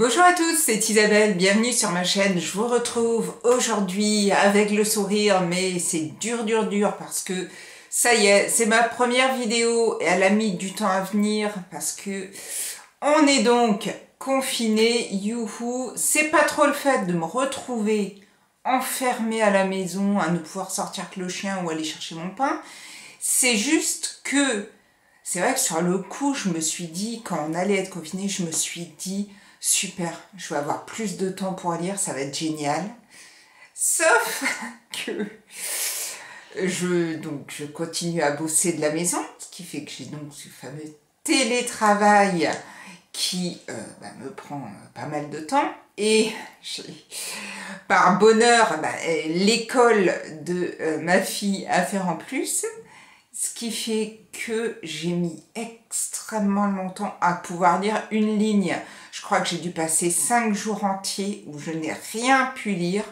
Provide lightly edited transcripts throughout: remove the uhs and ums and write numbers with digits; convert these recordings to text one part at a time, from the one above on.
Bonjour à tous, c'est Isabelle, bienvenue sur ma chaîne. Je vous retrouve aujourd'hui avec le sourire, mais c'est dur parce que ça y est, c'est ma première vidéo et elle a mis du temps à venir parce que on est donc confinés, youhou. C'est pas trop le fait de me retrouver enfermée à la maison, à ne pouvoir sortir que le chien ou aller chercher mon pain. C'est juste que, c'est vrai que sur le coup, je me suis dit, quand on allait être confiné, je me suis dit, super, je vais avoir plus de temps pour lire, ça va être génial. Sauf que je continue à bosser de la maison, ce qui fait que j'ai donc ce fameux télétravail qui me prend pas mal de temps. Et par bonheur, l'école de ma fille à faire en plus. Ce qui fait que j'ai mis extrêmement longtemps à pouvoir lire une ligne. Je crois que j'ai dû passer 5 jours entiers où je n'ai rien pu lire.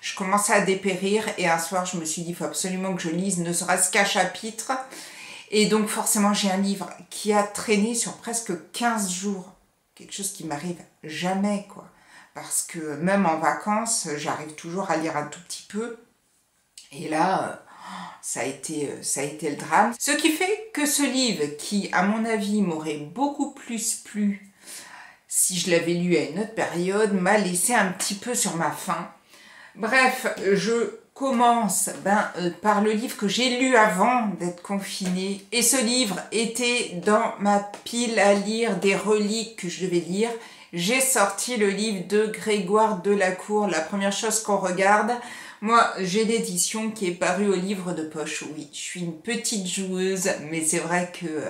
Je commençais à dépérir et un soir je me suis dit il faut absolument que je lise ne serait-ce qu'un chapitre. Et donc forcément j'ai un livre qui a traîné sur presque 15 jours. Quelque chose qui m'arrive jamais quoi. Parce que même en vacances, j'arrive toujours à lire un tout petit peu. Et là... ça a été le drame. Ce qui fait que ce livre, qui à mon avis m'aurait beaucoup plus plu si je l'avais lu à une autre période, m'a laissé un petit peu sur ma faim. Bref, je commence par le livre que j'ai lu avant d'être confinée. Et ce livre était dans ma pile à lire des reliques que je devais lire. J'ai sorti le livre de Grégoire Delacour, La première chose qu'on regarde. Moi, j'ai l'édition qui est parue au livre de poche. Oui, je suis une petite joueuse, mais c'est vrai que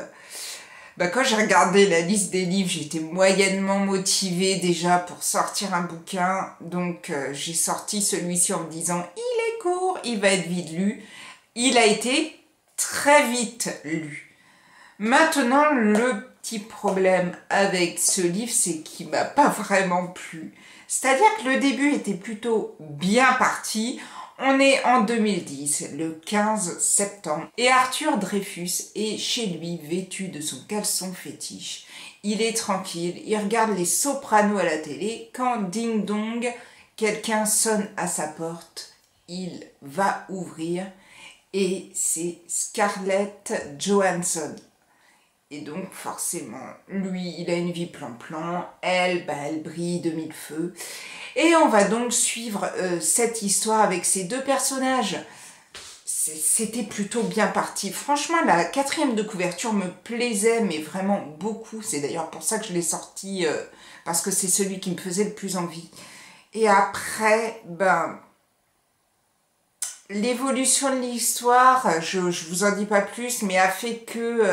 quand j'ai regardé la liste des livres, j'étais moyennement motivée déjà pour sortir un bouquin. Donc, j'ai sorti celui-ci en me disant « il est court, il va être vite lu ». Il a été très vite lu. Maintenant, le petit problème avec ce livre, c'est qu'il m'a pas vraiment plu. C'est-à-dire que le début était plutôt bien parti. On est en 2010, le 15 septembre, et Arthur Dreyfus est chez lui vêtu de son caleçon fétiche. Il est tranquille, il regarde les Sopranos à la télé, quand ding dong, quelqu'un sonne à sa porte, il va ouvrir, et c'est Scarlett Johansson. Et donc forcément, lui, il a une vie plan-plan, elle brille de mille feux. Et on va donc suivre cette histoire avec ces deux personnages. C'était plutôt bien parti. Franchement, la 4e de couverture me plaisait, mais vraiment beaucoup. C'est d'ailleurs pour ça que je l'ai sorti, parce que c'est celui qui me faisait le plus envie. Et après, l'évolution de l'histoire, je vous en dis pas plus, mais a fait que...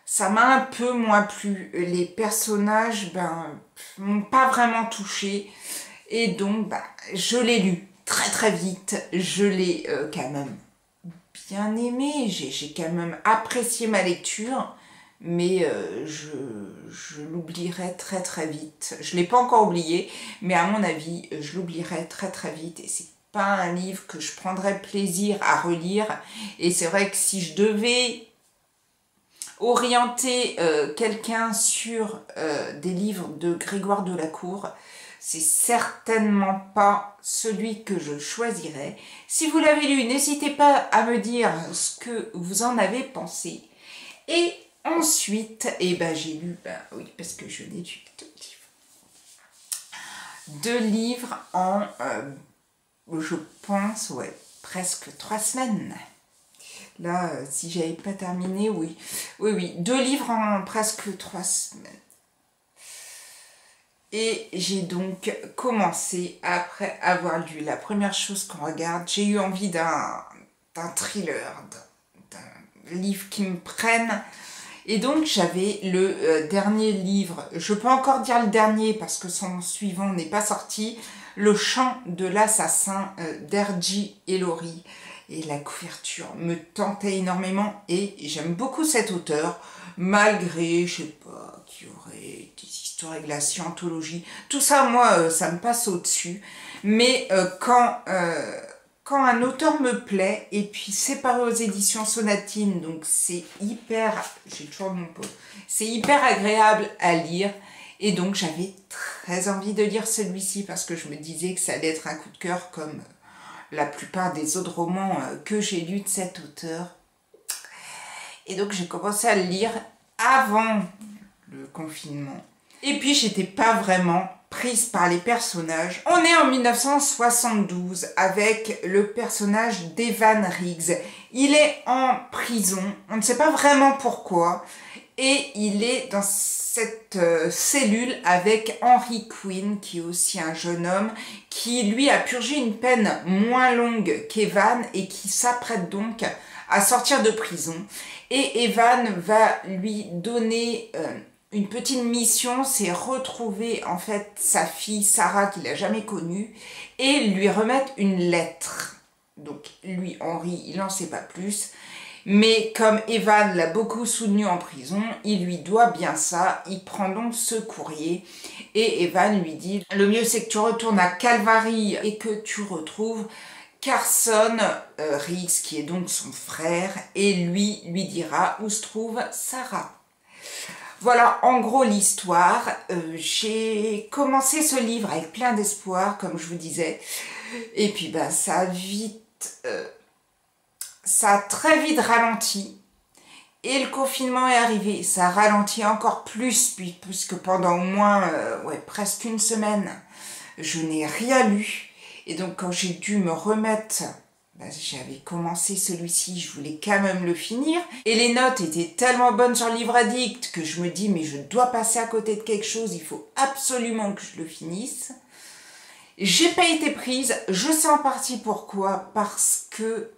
ça m'a un peu moins plu. Les personnages, m'ont pas vraiment touché. Et donc, je l'ai lu très vite. Je l'ai quand même bien aimé. J'ai quand même apprécié ma lecture. Mais je l'oublierai très vite. Je l'ai pas encore oublié. Mais à mon avis, je l'oublierai très vite. Et c'est pas un livre que je prendrais plaisir à relire. Et c'est vrai que si je devais... orienter quelqu'un sur des livres de Grégoire Delacour, c'est certainement pas celui que je choisirais. Si vous l'avez lu, n'hésitez pas à me dire ce que vous en avez pensé. Et ensuite, j'ai lu, oui, parce que je n'ai lu que 2 livres en, je pense, presque 3 semaines. Là, si j'avais pas terminé, oui. 2 livres en presque 3 semaines. Et j'ai donc commencé, après avoir lu La première chose qu'on regarde, j'ai eu envie d'un thriller, d'un livre qui me prenne. Et donc, j'avais le dernier livre, je peux encore dire le dernier parce que son suivant n'est pas sorti, Le chant de l'assassin d'Hergé Ellory. Et la couverture me tentait énormément et j'aime beaucoup cet auteur, malgré, je sais pas, qu'il y aurait des histoires avec la scientologie. Tout ça, moi, ça me passe au-dessus. Mais quand un auteur me plaît, et puis c'est paru aux éditions Sonatine, donc c'est hyper, j'ai toujours mon pot, c'est hyper agréable à lire. Et donc j'avais très envie de lire celui-ci parce que je me disais que ça allait être un coup de cœur comme la plupart des autres romans que j'ai lus de cet auteur. Et donc j'ai commencé à le lire avant le confinement. Et puis j'étais pas vraiment prise par les personnages. On est en 1972 avec le personnage d'Evan Riggs. Il est en prison, on ne sait pas vraiment pourquoi, et il est dans cette cellule avec Henry Quinn, qui est aussi un jeune homme, qui lui a purgé une peine moins longue qu'Evan et qui s'apprête donc à sortir de prison. Et Evan va lui donner une petite mission, c'est retrouver en fait sa fille Sarah qu'il n'a jamais connue et lui remettre une lettre. Donc lui, Henry, il n'en sait pas plus. Mais comme Evan l'a beaucoup soutenu en prison, il lui doit bien ça. Il prend donc ce courrier et Evan lui dit « Le mieux c'est que tu retournes à Calvary et que tu retrouves Carson Riggs, qui est donc son frère, et lui dira où se trouve Sarah. » Voilà en gros l'histoire. J'ai commencé ce livre avec plein d'espoir, comme je vous disais. Et puis ben, ça a très vite ralenti. Et le confinement est arrivé. Ça a ralenti encore plus, puisque pendant au moins presque une semaine, je n'ai rien lu. Et donc quand j'ai dû me remettre, j'avais commencé celui-ci, je voulais quand même le finir. Et les notes étaient tellement bonnes sur Livre Addict que je me dis mais je dois passer à côté de quelque chose, il faut absolument que je le finisse. J'ai pas été prise, je sais en partie pourquoi, parce que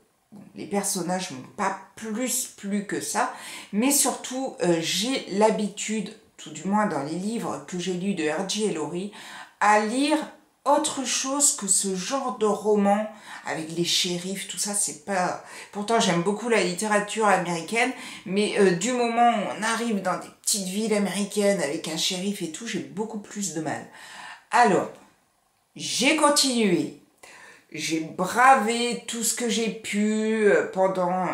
les personnages m'ont pas plus plu que ça, mais surtout j'ai l'habitude, tout du moins dans les livres que j'ai lus de R.J. Ellory, à lire autre chose que ce genre de roman avec les shérifs, tout ça, c'est pas... Pourtant, j'aime beaucoup la littérature américaine, mais du moment où on arrive dans des petites villes américaines avec un shérif et tout, j'ai beaucoup plus de mal. Alors, j'ai continué. J'ai bravé tout ce que j'ai pu pendant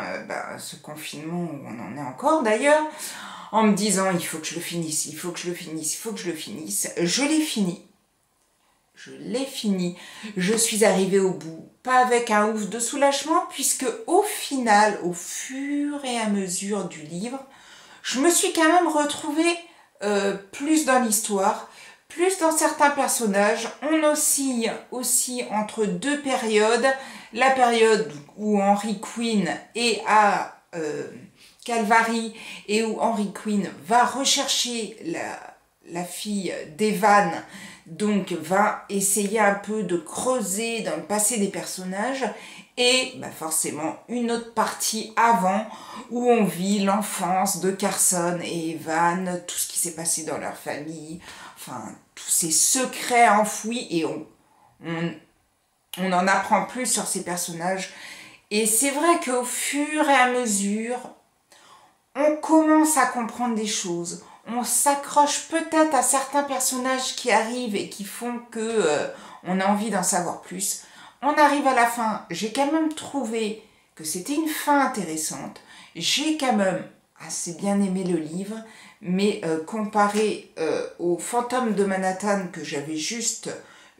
ce confinement où on en est encore d'ailleurs, en me disant il faut que je le finisse, il faut que je le finisse, il faut que je le finisse. Je l'ai fini. Je l'ai fini, je suis arrivée au bout, pas avec un ouf de soulagement, puisque au final, au fur et à mesure du livre, je me suis quand même retrouvée plus dans l'histoire, plus dans certains personnages. On oscille aussi entre deux périodes, la période où Henry Quinn est à Calvary et où Henry Quinn va rechercher la fille d'Evan, donc va essayer un peu de creuser dans le passé des personnages, et forcément une autre partie avant où on vit l'enfance de Carson et Evan, tout ce qui s'est passé dans leur famille, enfin tous ces secrets enfouis, et on en apprend plus sur ces personnages. Et c'est vrai qu'au fur et à mesure, on commence à comprendre des choses. On s'accroche peut-être à certains personnages qui arrivent et qui font que on a envie d'en savoir plus. On arrive à la fin, j'ai quand même trouvé que c'était une fin intéressante. J'ai quand même assez bien aimé le livre, mais comparé au Fantôme de Manhattan que j'avais juste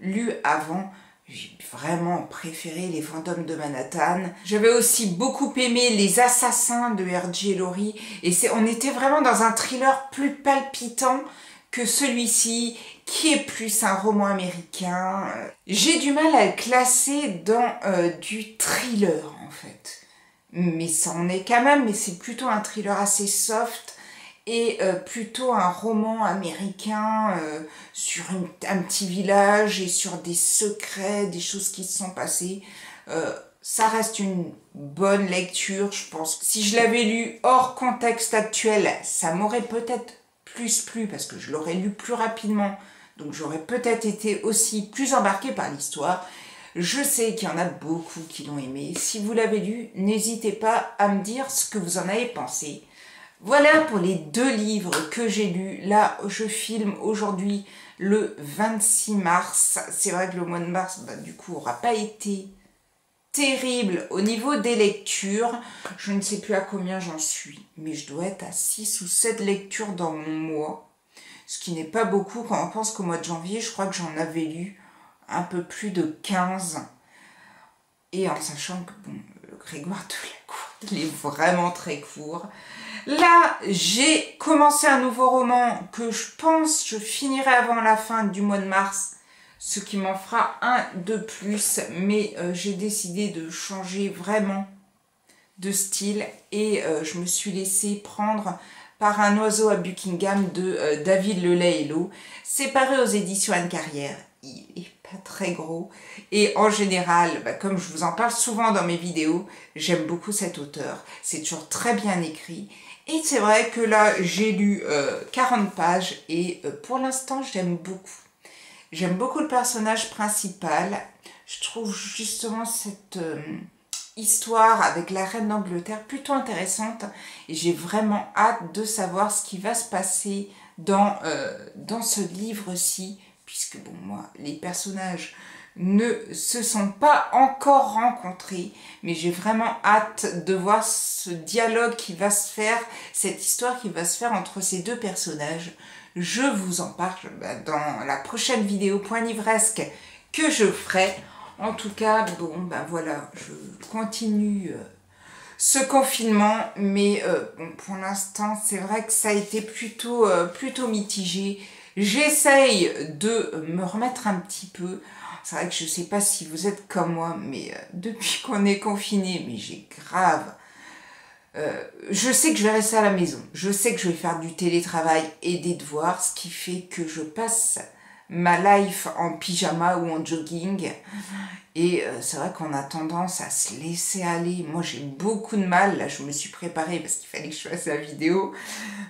lu avant, j'ai vraiment préféré les Fantômes de Manhattan. J'avais aussi beaucoup aimé Les Assassins de R.J. Ellory. Et on était vraiment dans un thriller plus palpitant que celui-ci, qui est plus un roman américain. J'ai du mal à le classer dans du thriller, en fait. Mais ça en est quand même, mais c'est plutôt un thriller assez soft et plutôt un roman américain sur un petit village et sur des secrets, des choses qui se sont passées. Ça reste une bonne lecture, je pense. Si je l'avais lu hors contexte actuel, ça m'aurait peut-être plus plu parce que je l'aurais lu plus rapidement. Donc j'aurais peut-être été aussi plus embarquée par l'histoire. Je sais qu'il y en a beaucoup qui l'ont aimé. Si vous l'avez lu, n'hésitez pas à me dire ce que vous en avez pensé. Voilà pour les deux livres que j'ai lus. Là, je filme aujourd'hui le 26 mars. C'est vrai que le mois de mars, du coup, n'aura pas été terrible au niveau des lectures. Je ne sais plus à combien j'en suis, mais je dois être à 6 ou 7 lectures dans mon mois. ce qui n'est pas beaucoup quand on pense qu'au mois de janvier, je crois que j'en avais lu un peu plus de 15. Et en sachant que bon, le Grégoire de la Cour, il est vraiment très court. Là, j'ai commencé un nouveau roman que je pense je finirai avant la fin du mois de mars, ce qui m'en fera un de plus, mais j'ai décidé de changer vraiment de style et je me suis laissée prendre par Un oiseau à Buckingham de David Lelay-Hélo. C'est paru aux éditions Anne Carrière. Il est pas très gros et en général, comme je vous en parle souvent dans mes vidéos, j'aime beaucoup cet auteur. C'est toujours très bien écrit et c'est vrai que là j'ai lu 40 pages et pour l'instant j'aime beaucoup. J'aime beaucoup le personnage principal. Je trouve justement cette histoire avec la reine d'Angleterre plutôt intéressante et j'ai vraiment hâte de savoir ce qui va se passer dans ce livre-ci, puisque bon, moi, les personnages ne se sont pas encore rencontrés, mais j'ai vraiment hâte de voir ce dialogue qui va se faire, cette histoire qui va se faire entre ces deux personnages. Je vous en parle dans la prochaine vidéo Point Livresque que je ferai. En tout cas, bon, voilà, je continue ce confinement, mais bon, pour l'instant, c'est vrai que ça a été plutôt mitigé. J'essaye de me remettre un petit peu. C'est vrai que je ne sais pas si vous êtes comme moi, mais depuis qu'on est confiné, mais j'ai grave... je sais que je vais rester à la maison. Je sais que je vais faire du télétravail et des devoirs, ce qui fait que je passe ma life en pyjama ou en jogging. Et c'est vrai qu'on a tendance à se laisser aller. Moi, j'ai beaucoup de mal. Là, je me suis préparée parce qu'il fallait que je fasse la vidéo.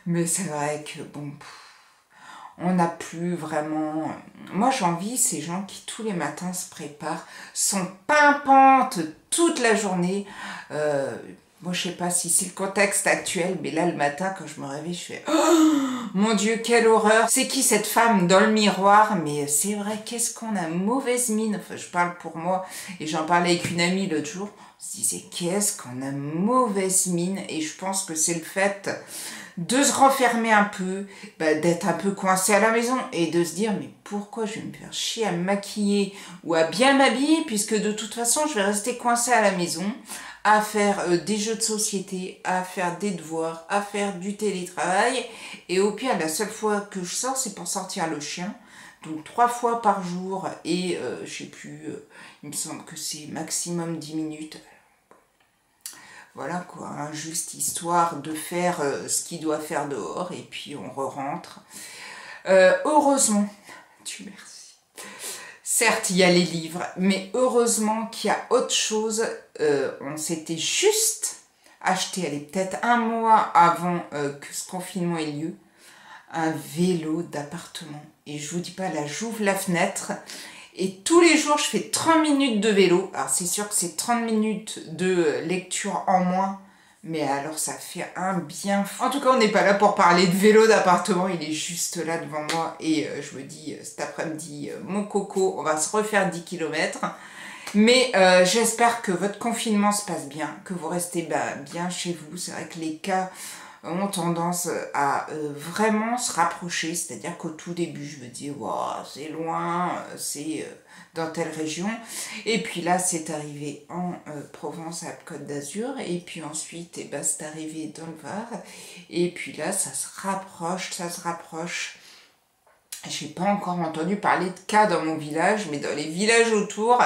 Mais c'est vrai que, bon, on n'a plus vraiment... Moi, j'envie ces gens qui, tous les matins, se préparent, sont pimpantes toute la journée. Moi, je sais pas si c'est le contexte actuel, mais là, le matin, quand je me réveille, je fais « Oh, mon Dieu, quelle horreur! C'est qui cette femme dans le miroir ?» Mais c'est vrai, qu'est-ce qu'on a mauvaise mine. Enfin, je parle pour moi, et j'en parlais avec une amie l'autre jour. On se disait, qu'est-ce qu'on a mauvaise mine. Et je pense que c'est le fait de se renfermer un peu, d'être un peu coincé à la maison, et de se dire, mais pourquoi je vais me faire chier à me maquiller ou à bien m'habiller, puisque de toute façon, je vais rester coincé à la maison, à faire des jeux de société, à faire des devoirs, à faire du télétravail. Et au pire, la seule fois que je sors, c'est pour sortir le chien. Donc 3 fois par jour et je sais plus, il me semble que c'est maximum 10 minutes. Voilà quoi, hein, juste histoire de faire ce qu'il doit faire dehors et puis on re-rentre. Heureusement, Dieu merci. Certes, il y a les livres, mais heureusement qu'il y a autre chose. On s'était juste acheté, allez, peut-être un mois avant que ce confinement ait lieu, un vélo d'appartement. Et je vous dis pas, là, j'ouvre la fenêtre et tous les jours, je fais 30 minutes de vélo. Alors, c'est sûr que c'est 30 minutes de lecture en moins, mais alors ça fait un bien fou. En tout cas, on n'est pas là pour parler de vélo d'appartement, il est juste là devant moi et je me dis cet après-midi, mon coco, on va se refaire 10 km. Mais j'espère que votre confinement se passe bien, que vous restez bien chez vous. C'est vrai que les cas ont tendance à vraiment se rapprocher, c'est-à-dire qu'au tout début, je me dis, wow, c'est loin, c'est dans telle région. Et puis là, c'est arrivé en Provence, à Côte d'Azur. Et puis ensuite, c'est arrivé dans le Var. Et puis là, ça se rapproche, ça se rapproche. Je n'ai pas encore entendu parler de cas dans mon village, mais dans les villages autour,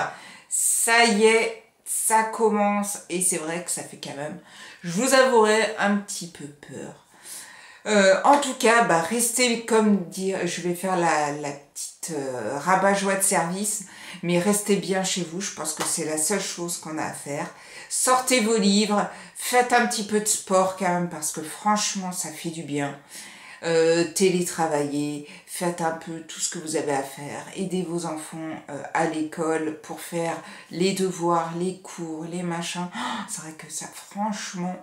ça y est, ça commence. Et c'est vrai que ça fait quand même, je vous avouerai, un petit peu peur. En tout cas, restez, comme dire, je vais faire la petite rabat-joie de service, mais restez bien chez vous, je pense que c'est la seule chose qu'on a à faire. Sortez vos livres, faites un petit peu de sport quand même, parce que franchement, ça fait du bien. Télétravaillez, faites un peu tout ce que vous avez à faire, aidez vos enfants à l'école pour faire les devoirs, les cours, les machins. Oh, c'est vrai que ça, franchement...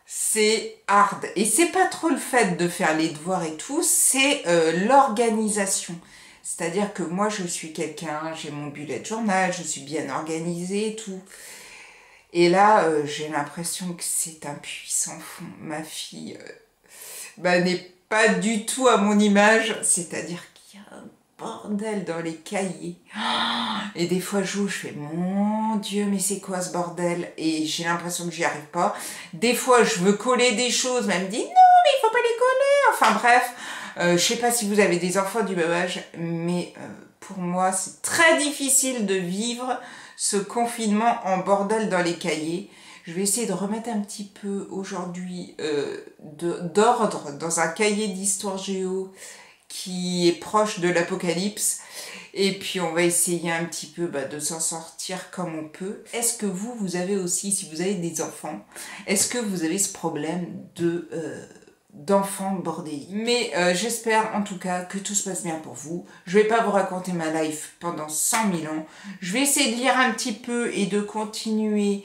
c'est hard. Et c'est pas trop le fait de faire les devoirs et tout, c'est l'organisation. C'est-à-dire que moi, je suis quelqu'un, j'ai mon bullet journal, je suis bien organisée et tout. Et là, j'ai l'impression que c'est un puits sans fond. Ma fille n'est pas du tout à mon image, c'est-à-dire qu'il y a un bordel dans les cahiers. Et des fois je fais mon Dieu, mais c'est quoi ce bordel? Et j'ai l'impression que j'y arrive pas. Des fois je veux coller des choses, mais elle me dit non, mais il faut pas les coller. Enfin bref, je sais pas si vous avez des enfants du même âge, mais pour moi c'est très difficile de vivre ce confinement en bordel dans les cahiers. Je vais essayer de remettre un petit peu aujourd'hui d'ordre dans un cahier d'histoire géo qui est proche de l'apocalypse. Et puis on va essayer un petit peu de s'en sortir comme on peut. Est-ce que vous avez aussi, si vous avez des enfants, est-ce que vous avez ce problème d'enfants bordéliques? Mais j'espère en tout cas que tout se passe bien pour vous. Je vais pas vous raconter ma life pendant 100 000 ans. Je vais essayer de lire un petit peu et de continuer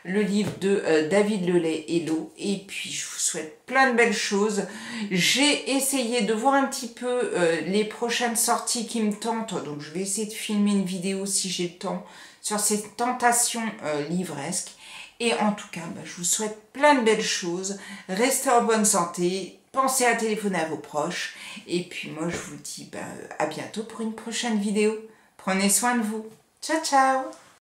le livre de David Lelay, Hello. Et puis je vous souhaite plein de belles choses. J'ai essayé de voir un petit peu les prochaines sorties qui me tentent. Donc je vais essayer de filmer une vidéo si j'ai le temps sur ces tentations livresques. Et en tout cas, je vous souhaite plein de belles choses. Restez en bonne santé. Pensez à téléphoner à vos proches. Et puis moi, je vous dis à bientôt pour une prochaine vidéo. Prenez soin de vous. Ciao, ciao!